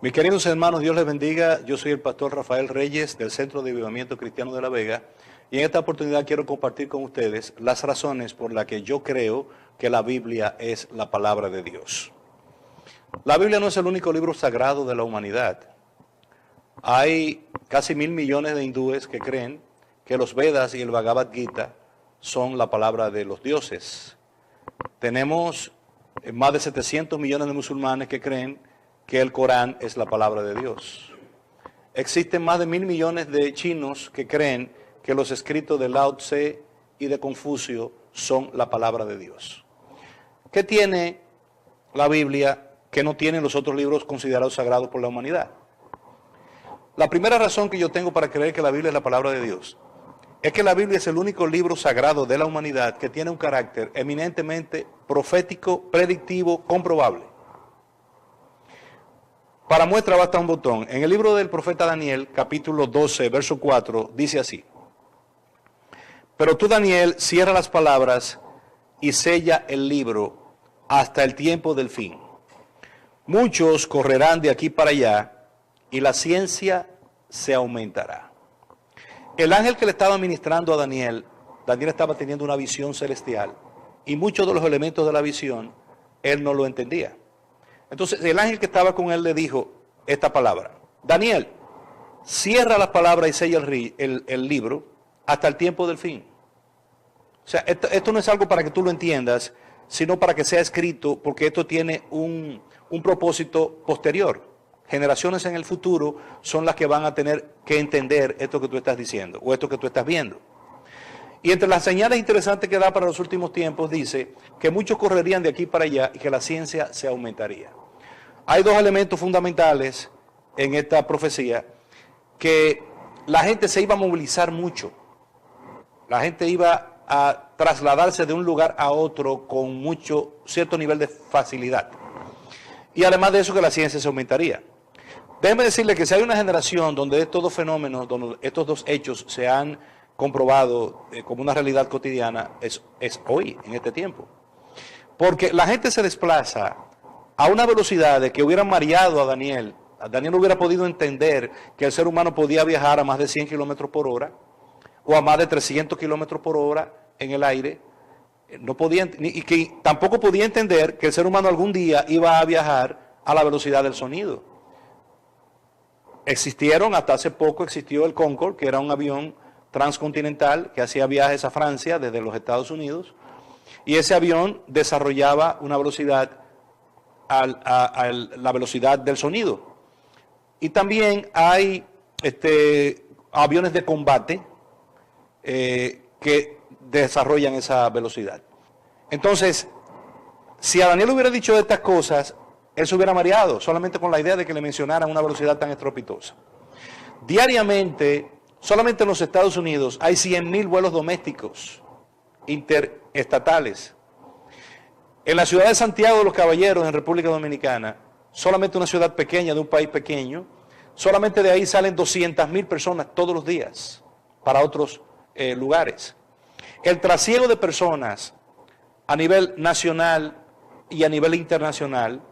Mis queridos hermanos, Dios les bendiga. Yo soy el pastor Rafael Reyes del Centro de Avivamiento Cristiano de La Vega y en esta oportunidad quiero compartir con ustedes las razones por las que yo creo que la Biblia es la palabra de Dios. La Biblia no es el único libro sagrado de la humanidad. Hay casi 1.000 millones de hindúes que creen que los Vedas y el Bhagavad Gita son la palabra de los dioses. Tenemos más de 700 millones de musulmanes que creen que el Corán es la palabra de Dios. Existen más de 1.000 millones de chinos que creen que los escritos de Lao Tse y de Confucio son la palabra de Dios. ¿Qué tiene la Biblia que no tienen los otros libros considerados sagrados por la humanidad? La primera razón que yo tengo para creer que la Biblia es la palabra de Dios es que la Biblia es el único libro sagrado de la humanidad que tiene un carácter eminentemente profético, predictivo, comprobable. Para muestra basta un botón. En el libro del profeta Daniel, capítulo 12, verso 4, dice así: Pero tú, Daniel, cierra las palabras y sella el libro hasta el tiempo del fin. Muchos correrán de aquí para allá y la ciencia se aumentará. El ángel que le estaba ministrando a Daniel estaba teniendo una visión celestial y muchos de los elementos de la visión él no lo entendía. Entonces el ángel que estaba con él le dijo esta palabra: Daniel, cierra las palabras y sella el libro hasta el tiempo del fin. O sea, esto no es algo para que tú lo entiendas, sino para que sea escrito, porque esto tiene un propósito posterior. Generaciones en el futuro son las que van a tener que entender esto que tú estás diciendo o esto que tú estás viendo. Y entre las señales interesantes que da para los últimos tiempos dice que muchos correrían de aquí para allá y que la ciencia se aumentaría. Hay dos elementos fundamentales en esta profecía: que la gente se iba a movilizar mucho, la gente iba a trasladarse de un lugar a otro con cierto nivel de facilidad, y además de eso que la ciencia se aumentaría. Déjenme decirle que si hay una generación donde estos dos fenómenos, donde estos dos hechos se han comprobado como una realidad cotidiana, es hoy, en este tiempo. Porque la gente se desplaza a una velocidad de que hubieran mareado a Daniel. Daniel hubiera podido entender que el ser humano podía viajar a más de 100 kilómetros por hora o a más de 300 kilómetros por hora en el aire. No podía, y que tampoco podía entender que el ser humano algún día iba a viajar a la velocidad del sonido. Hasta hace poco existió el Concorde, que era un avión transcontinental que hacía viajes a Francia desde los Estados Unidos, y ese avión desarrollaba una velocidad a la velocidad del sonido. Y también hay aviones de combate que desarrollan esa velocidad. Entonces, si a Daniel hubiera dicho estas cosas, él se hubiera mareado solamente con la idea de que le mencionaran una velocidad tan estrepitosa. Diariamente, solamente en los Estados Unidos hay 100.000 vuelos domésticos interestatales. En la ciudad de Santiago de los Caballeros, en República Dominicana, solamente una ciudad pequeña de un país pequeño, solamente de ahí salen 200.000 personas todos los días para otros lugares. El trasiego de personas a nivel nacional y a nivel internacional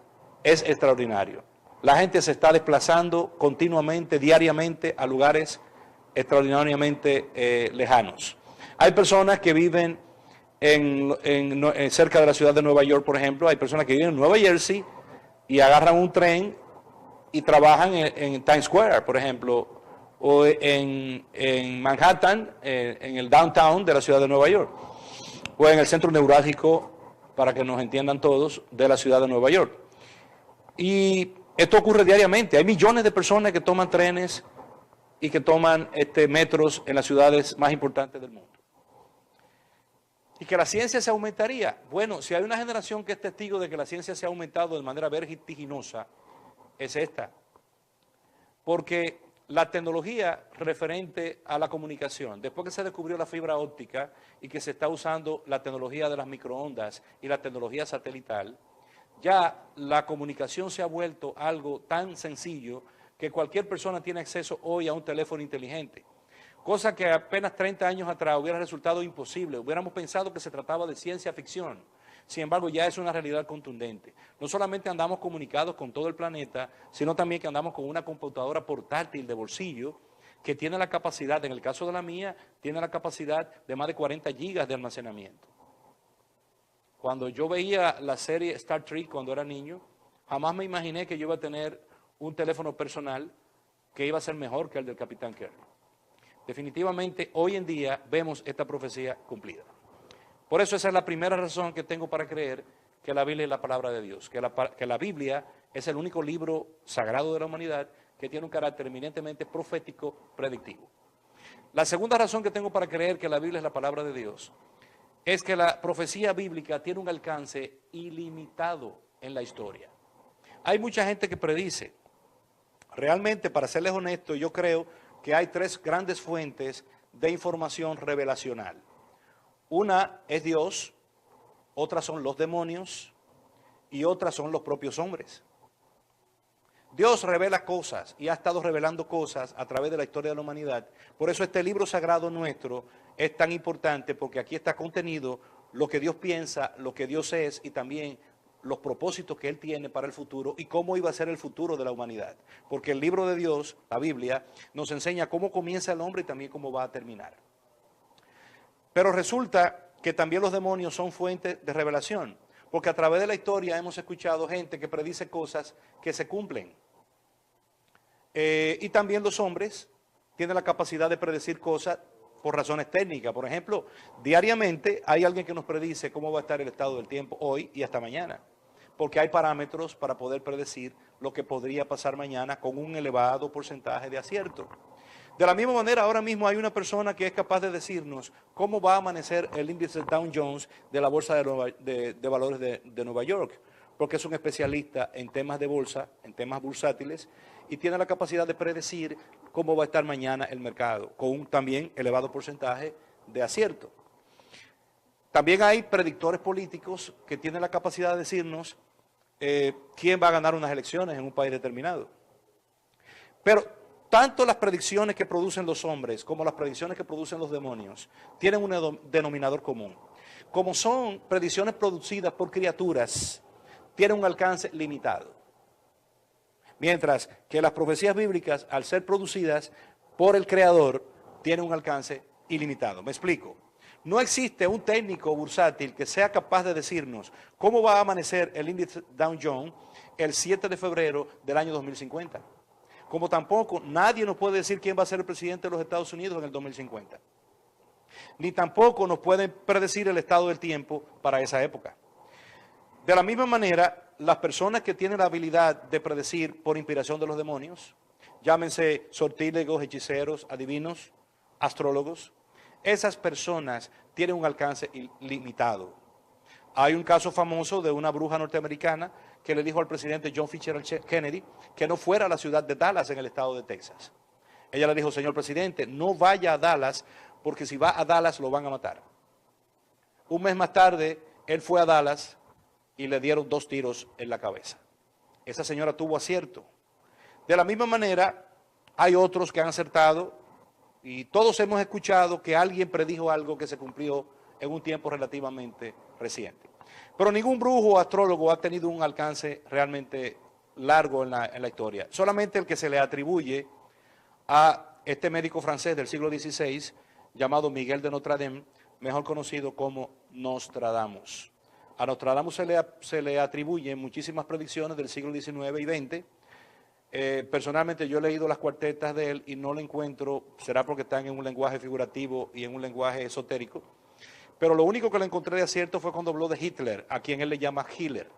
es extraordinario. La gente se está desplazando continuamente, diariamente, a lugares extraordinariamente lejanos. Hay personas que viven cerca de la ciudad de Nueva York, por ejemplo. Hay personas que viven en Nueva Jersey y agarran un tren y trabajan en Times Square, por ejemplo, o en Manhattan, en el downtown de la ciudad de Nueva York, o en el centro neurálgico, para que nos entiendan todos, de la ciudad de Nueva York. Y esto ocurre diariamente. Hay millones de personas que toman trenes y que toman metros en las ciudades más importantes del mundo. Y que la ciencia se aumentaría. Bueno, si hay una generación que es testigo de que la ciencia se ha aumentado de manera vertiginosa, es esta. Porque la tecnología referente a la comunicación, después que se descubrió la fibra óptica y que se está usando la tecnología de las microondas y la tecnología satelital, ya la comunicación se ha vuelto algo tan sencillo que cualquier persona tiene acceso hoy a un teléfono inteligente. Cosa que apenas 30 años atrás hubiera resultado imposible. Hubiéramos pensado que se trataba de ciencia ficción. sin embargo ya es una realidad contundente. No solamente andamos comunicados con todo el planeta, sino también que andamos con una computadora portátil de bolsillo que tiene la capacidad, en el caso de la mía, tiene la capacidad de más de 40 gigas de almacenamiento. Cuando yo veía la serie Star Trek cuando era niño, jamás me imaginé que yo iba a tener un teléfono personal que iba a ser mejor que el del Capitán Kirk. Definitivamente, hoy en día vemos esta profecía cumplida. Por eso esa es la primera razón que tengo para creer que la Biblia es la palabra de Dios, que la Biblia es el único libro sagrado de la humanidad que tiene un carácter eminentemente profético, predictivo. La segunda razón que tengo para creer que la Biblia es la palabra de Dios es que la profecía bíblica tiene un alcance ilimitado en la historia. Hay mucha gente que predice. Realmente, para serles honesto, yo creo que hay tres grandes fuentes de información revelacional. Una es Dios, otras son los demonios y otras son los propios hombres. Dios revela cosas y ha estado revelando cosas a través de la historia de la humanidad. Por eso este libro sagrado nuestro es tan importante, porque aquí está contenido lo que Dios piensa, lo que Dios es y también los propósitos que Él tiene para el futuro y cómo iba a ser el futuro de la humanidad. Porque el libro de Dios, la Biblia, nos enseña cómo comienza el hombre y también cómo va a terminar. Pero resulta que también los demonios son fuentes de revelación, porque a través de la historia hemos escuchado gente que predice cosas que se cumplen. Y también los hombres tienen la capacidad de predecir cosas por razones técnicas. Por ejemplo, diariamente hay alguien que nos predice cómo va a estar el estado del tiempo hoy y hasta mañana, porque hay parámetros para poder predecir lo que podría pasar mañana con un elevado porcentaje de acierto. De la misma manera, ahora mismo hay una persona que es capaz de decirnos cómo va a amanecer el índice Dow Jones de la Bolsa de Valores de Nueva York, porque es un especialista en temas de bolsa, en temas bursátiles, y tiene la capacidad de predecir cómo va a estar mañana el mercado, con un también elevado porcentaje de acierto. También hay predictores políticos que tienen la capacidad de decirnos quién va a ganar unas elecciones en un país determinado. Pero tanto las predicciones que producen los hombres como las predicciones que producen los demonios tienen un denominador común. Como son predicciones producidas por criaturas, tienen un alcance limitado. Mientras que las profecías bíblicas, al ser producidas por el Creador, tienen un alcance ilimitado. Me explico. No existe un técnico bursátil que sea capaz de decirnos cómo va a amanecer el índice Dow Jones el 7 de febrero del año 2050. Como tampoco nadie nos puede decir quién va a ser el presidente de los Estados Unidos en el 2050. Ni tampoco nos pueden predecir el estado del tiempo para esa época. De la misma manera, las personas que tienen la habilidad de predecir por inspiración de los demonios, llámense sortílegos, hechiceros, adivinos, astrólogos, esas personas tienen un alcance limitado. Hay un caso famoso de una bruja norteamericana que le dijo al presidente John Fitzgerald Kennedy que no fuera a la ciudad de Dallas en el estado de Texas. Ella le dijo: señor presidente, no vaya a Dallas porque si va a Dallas lo van a matar. Un mes más tarde, él fue a Dallas y le dieron 2 tiros en la cabeza. Esa señora tuvo acierto. De la misma manera, hay otros que han acertado y todos hemos escuchado que alguien predijo algo que se cumplió en un tiempo relativamente reciente. Pero ningún brujo o astrólogo ha tenido un alcance realmente largo en la historia. Solamente el que se le atribuye a este médico francés del siglo XVI, llamado Miguel de Notre Dame, mejor conocido como Nostradamus. A Nostradamus se le atribuyen muchísimas predicciones del siglo XIX y XX. Personalmente yo he leído las cuartetas de él y no lo encuentro, será porque están en un lenguaje figurativo y en un lenguaje esotérico, pero lo único que le encontré de acierto fue cuando habló de Hitler, a quien él le llama Hitler.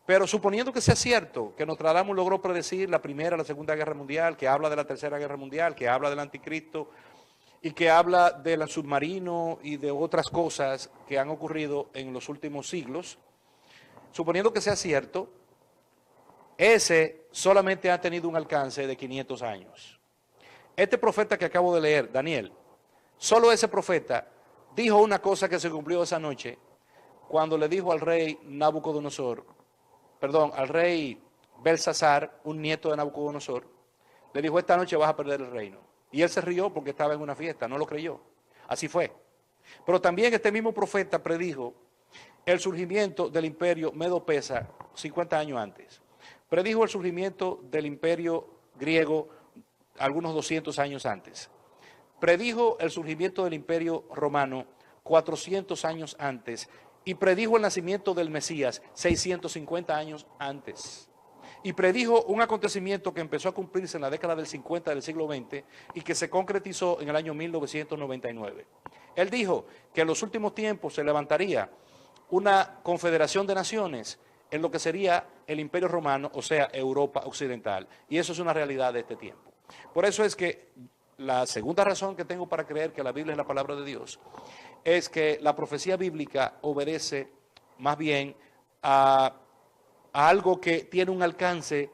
Pero suponiendo que sea cierto, que Nostradamus logró predecir la Primera, la Segunda Guerra Mundial, que habla de la Tercera Guerra Mundial, que habla del Anticristo y que habla del submarino y de otras cosas que han ocurrido en los últimos siglos, suponiendo que sea cierto, ese solamente ha tenido un alcance de 500 años. Este profeta que acabo de leer, Daniel, solo ese profeta dijo una cosa que se cumplió esa noche cuando le dijo al rey al rey Belsasar, un nieto de Nabucodonosor, le dijo: esta noche vas a perder el reino. Y él se rió porque estaba en una fiesta, no lo creyó. Así fue. Pero también este mismo profeta predijo el surgimiento del imperio Medo-Persa 50 años antes. Predijo el surgimiento del imperio griego algunos 200 años antes. Predijo el surgimiento del imperio romano 400 años antes. Y predijo el nacimiento del Mesías 650 años antes. Y predijo un acontecimiento que empezó a cumplirse en la década del 50 del siglo XX y que se concretizó en el año 1999. Él dijo que en los últimos tiempos se levantaría una confederación de naciones en lo que sería el Imperio Romano, o sea, Europa Occidental. Y eso es una realidad de este tiempo. Por eso es que la segunda razón que tengo para creer que la Biblia es la palabra de Dios es que la profecía bíblica obedece más bien a algo que tiene un alcance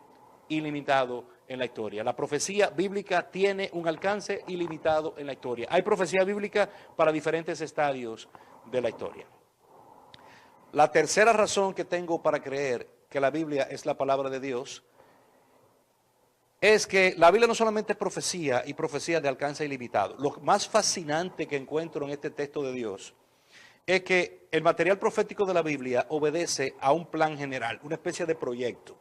ilimitado en la historia. La profecía bíblica tiene un alcance ilimitado en la historia. Hay profecía bíblica para diferentes estadios de la historia. La tercera razón que tengo para creer que la Biblia es la palabra de Dios es que la Biblia no solamente es profecía y profecía de alcance ilimitado. Lo más fascinante que encuentro en este texto de Dios es que el material profético de la Biblia obedece a un plan general, una especie de proyecto,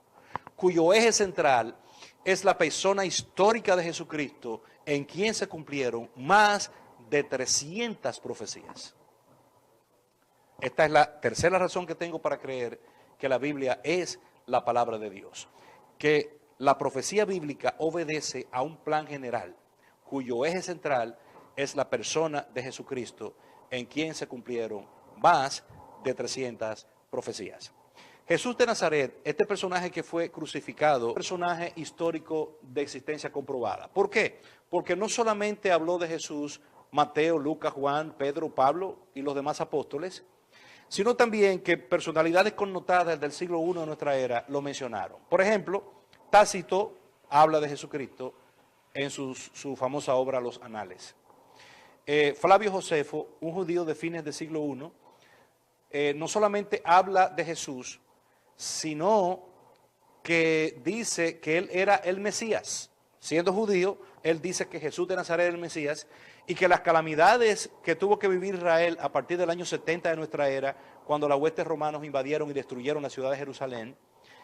cuyo eje central es la persona histórica de Jesucristo, en quien se cumplieron más de 300 profecías. Esta es la tercera razón que tengo para creer que la Biblia es la palabra de Dios. Que la profecía bíblica obedece a un plan general, cuyo eje central es la persona de Jesucristo, en quien se cumplieron más de 300 profecías. Jesús de Nazaret, este personaje que fue crucificado, personaje histórico de existencia comprobada. ¿Por qué? Porque no solamente habló de Jesús Mateo, Lucas, Juan, Pedro, Pablo y los demás apóstoles, sino también que personalidades connotadas del siglo I de nuestra era lo mencionaron. Por ejemplo, Tácito habla de Jesucristo en su famosa obra Los Anales. Flavio Josefo, un judío de fines del siglo I, no solamente habla de Jesús, sino que dice que él era el Mesías. Siendo judío, él dice que Jesús de Nazaret era el Mesías y que las calamidades que tuvo que vivir Israel a partir del año 70 de nuestra era, cuando las huestes romanos invadieron y destruyeron la ciudad de Jerusalén,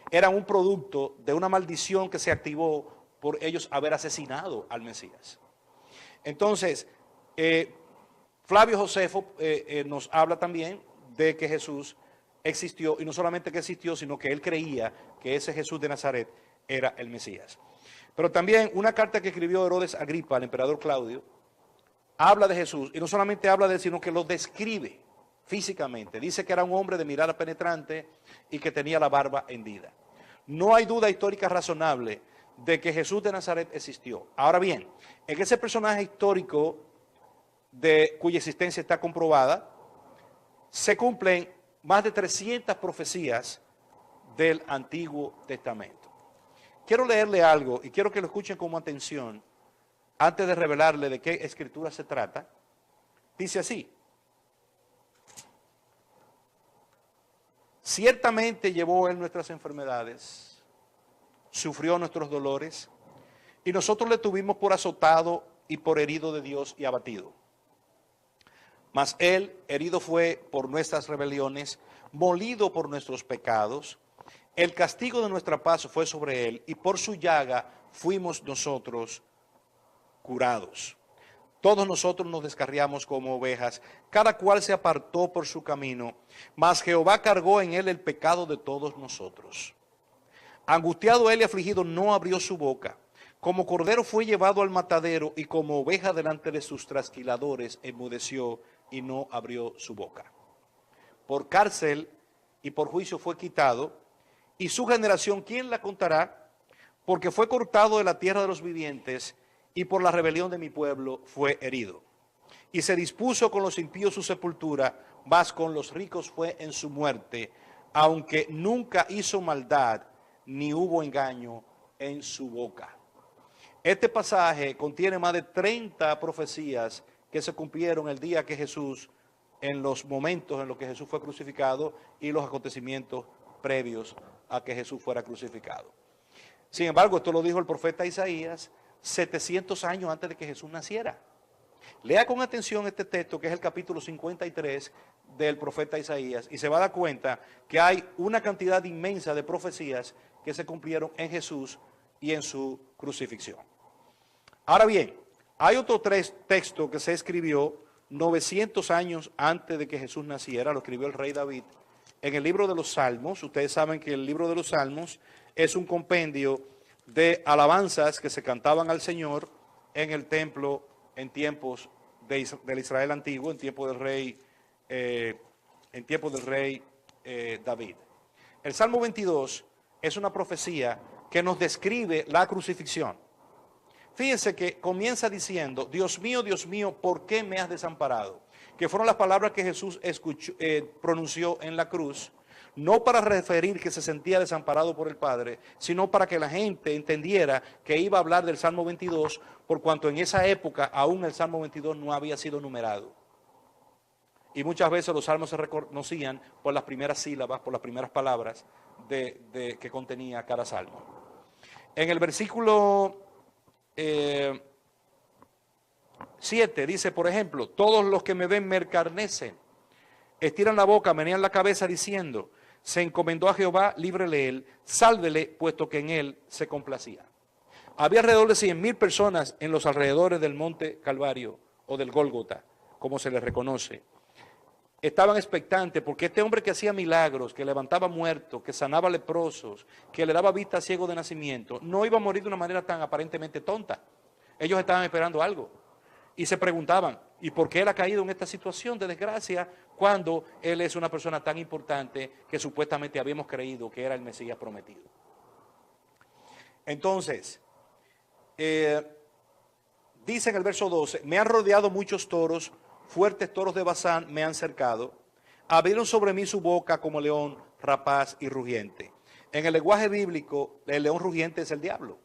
eran un producto de una maldición que se activó por ellos haber asesinado al Mesías. Entonces, Flavio Josefo nos habla también de que Jesús existió, y no solamente que existió, sino que él creía que ese Jesús de Nazaret era el Mesías. Pero también una carta que escribió Herodes Agripa al emperador Claudio, habla de Jesús, y no solamente habla de él, sino que lo describe físicamente. Dice que era un hombre de mirada penetrante y que tenía la barba hendida. No hay duda histórica razonable de que Jesús de Nazaret existió. Ahora bien, en ese personaje histórico cuya existencia está comprobada, se cumplen más de 300 profecías del Antiguo Testamento. Quiero leerle algo y quiero que lo escuchen con atención antes de revelarle de qué escritura se trata. Dice así: ciertamente llevó él nuestras enfermedades, sufrió nuestros dolores, y nosotros le tuvimos por azotado y por herido de Dios y abatido. Mas él herido fue por nuestras rebeliones, molido por nuestros pecados. El castigo de nuestra paz fue sobre él, y por su llaga fuimos nosotros curados. Todos nosotros nos descarriamos como ovejas, cada cual se apartó por su camino, mas Jehová cargó en él el pecado de todos nosotros. Angustiado él y afligido, no abrió su boca. Como cordero fue llevado al matadero, y como oveja delante de sus trasquiladores enmudeció y no abrió su boca. Por cárcel y por juicio fue quitado, y su generación, ¿quién la contará? Porque fue cortado de la tierra de los vivientes, y por la rebelión de mi pueblo fue herido. Y se dispuso con los impíos su sepultura, mas con los ricos fue en su muerte, aunque nunca hizo maldad, ni hubo engaño en su boca. Este pasaje contiene más de 30 profecías que se cumplieron el día que Jesús, en los momentos en los que Jesús fue crucificado y los acontecimientos previos a que Jesús fuera crucificado. Sin embargo, esto lo dijo el profeta Isaías 700 años antes de que Jesús naciera. Lea con atención este texto, que es el capítulo 53 del profeta Isaías, y se va a dar cuenta que hay una cantidad inmensa de profecías que se cumplieron en Jesús y en su crucifixión. Ahora bien, hay otro texto que se escribió 900 años antes de que Jesús naciera, lo escribió el rey David, en el libro de los Salmos. Ustedes saben que el libro de los Salmos es un compendio de alabanzas que se cantaban al Señor en el templo en tiempos del Israel antiguo, en tiempos del rey David. El Salmo 22 es una profecía que nos describe la crucifixión. Fíjense que comienza diciendo, Dios mío, ¿por qué me has desamparado? Que fueron las palabras que Jesús pronunció en la cruz, no para referir que se sentía desamparado por el Padre, sino para que la gente entendiera que iba a hablar del Salmo 22, por cuanto en esa época aún el Salmo 22 no había sido numerado. Y muchas veces los salmos se reconocían por las primeras sílabas, por las primeras palabras que contenía cada salmo. En el versículo 7 dice, por ejemplo, todos los que me ven me escarnecen, estiran la boca, menean la cabeza diciendo, se encomendó a Jehová, líbrele él, sálvele, puesto que en él se complacía. Había alrededor de 100,000 personas en los alrededores del monte Calvario o del Gólgota, como se les reconoce. Estaban expectantes porque este hombre que hacía milagros, que levantaba muertos, que sanaba leprosos, que le daba vista a ciego de nacimiento, no iba a morir de una manera tan aparentemente tonta. Ellos estaban esperando algo y se preguntaban, ¿y por qué él ha caído en esta situación de desgracia cuando él es una persona tan importante que supuestamente habíamos creído que era el Mesías prometido? Entonces, dice en el verso 12, me han rodeado muchos toros, fuertes toros de Basán me han cercado, abrieron sobre mí su boca como león rapaz y rugiente. En el lenguaje bíblico, el león rugiente es el diablo.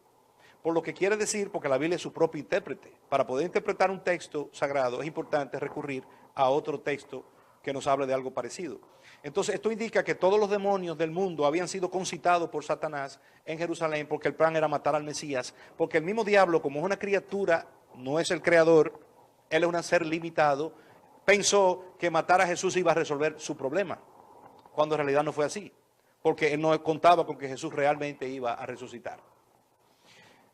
Por lo que quiere decir, porque la Biblia es su propio intérprete. Para poder interpretar un texto sagrado es importante recurrir a otro texto que nos hable de algo parecido. Entonces, esto indica que todos los demonios del mundo habían sido concitados por Satanás en Jerusalén porque el plan era matar al Mesías, porque el mismo diablo, como es una criatura, no es el creador, él es un ser limitado, pensó que matar a Jesús iba a resolver su problema, cuando en realidad no fue así, porque él no contaba con que Jesús realmente iba a resucitar.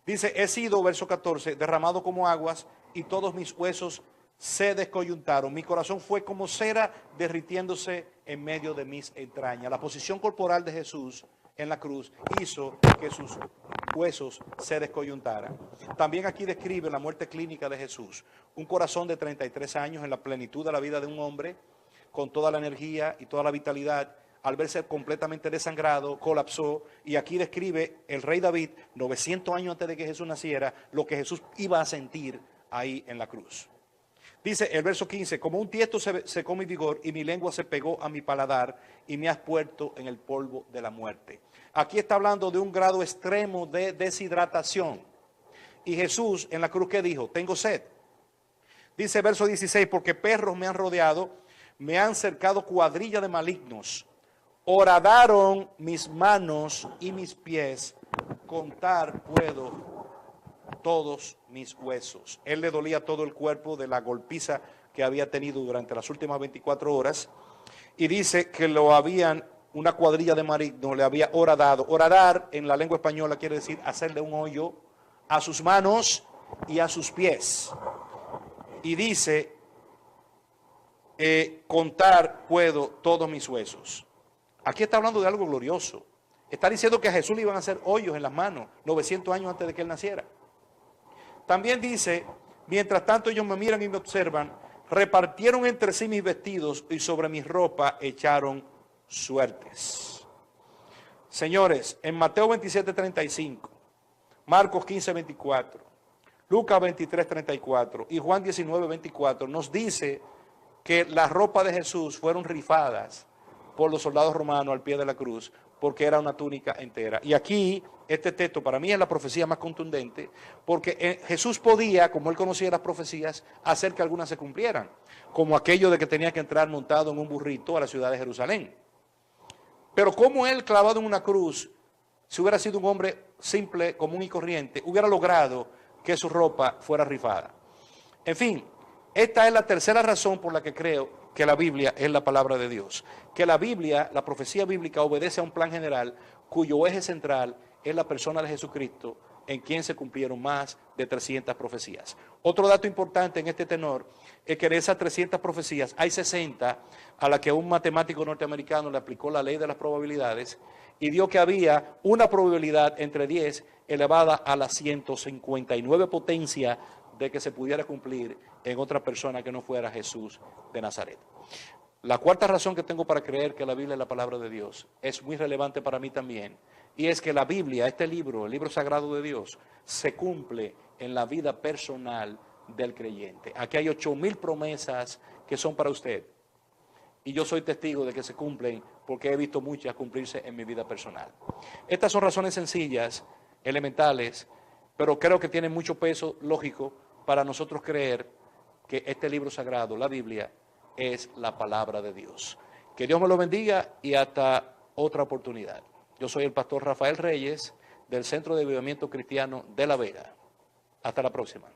Dice, he sido, verso 14, derramado como aguas y todos mis huesos se descoyuntaron. Mi corazón fue como cera derritiéndose en medio de mis entrañas. La posición corporal de Jesús en la cruz hizo que sus huesos se descoyuntaran. También aquí describe la muerte clínica de Jesús. Un corazón de 33 años en la plenitud de la vida de un hombre, con toda la energía y toda la vitalidad, al verse completamente desangrado, colapsó, y aquí describe el rey David, 900 años antes de que Jesús naciera, lo que Jesús iba a sentir ahí en la cruz. Dice el verso 15, como un tiesto secó mi vigor y mi lengua se pegó a mi paladar y me has puesto en el polvo de la muerte. Aquí está hablando de un grado extremo de deshidratación. Y Jesús en la cruz, ¿qué dijo? Tengo sed. Dice verso 16, porque perros me han rodeado, me han cercado cuadrilla de malignos. Horadaron mis manos y mis pies, contar puedo todos mis huesos. Él le dolía todo el cuerpo de la golpiza que había tenido durante las últimas 24 horas. Y dice que una cuadrilla de malignos le había horadado. Horadar en la lengua española quiere decir hacerle un hoyo a sus manos y a sus pies. Y dice, contar puedo todos mis huesos. Aquí está hablando de algo glorioso. Está diciendo que a Jesús le iban a hacer hoyos en las manos 900 años antes de que él naciera. También dice, mientras tanto ellos me miran y me observan, repartieron entre sí mis vestidos y sobre mi ropa echaron suertes. Señores, en Mateo 27:35, Marcos 15:24, Lucas 23:34 y Juan 19:24 nos dice que las ropas de Jesús fueron rifadas por los soldados romanos al pie de la cruz, porque era una túnica entera. Y aquí, este texto para mí es la profecía más contundente, porque Jesús podía, como él conocía las profecías, hacer que algunas se cumplieran, como aquello de que tenía que entrar montado en un burrito a la ciudad de Jerusalén. Pero como él, clavado en una cruz, si hubiera sido un hombre simple, común y corriente, hubiera logrado que su ropa fuera rifada. En fin, Esta es la tercera razón por la que creo que la Biblia es la palabra de Dios. Que la Biblia, la profecía bíblica, obedece a un plan general cuyo eje central es la persona de Jesucristo, en quien se cumplieron más de 300 profecías. Otro dato importante en este tenor es que de esas 300 profecías hay 60 a las que un matemático norteamericano le aplicó la ley de las probabilidades y dio que había una probabilidad entre 10 elevada a la 159 potencia de que se pudiera cumplir en otra persona que no fuera Jesús de Nazaret. La cuarta razón que tengo para creer que la Biblia es la palabra de Dios es muy relevante para mí también, y es que la Biblia, este libro, el libro sagrado de Dios, se cumple en la vida personal del creyente. Aquí hay 8,000 promesas que son para usted, y yo soy testigo de que se cumplen porque he visto muchas cumplirse en mi vida personal. Estas son razones sencillas, elementales, pero creo que tienen mucho peso lógico para nosotros creer que este libro sagrado, la Biblia, es la palabra de Dios. Que Dios me lo bendiga y hasta otra oportunidad. Yo soy el pastor Rafael Reyes del Centro de Avivamiento Cristiano de La Vega. Hasta la próxima.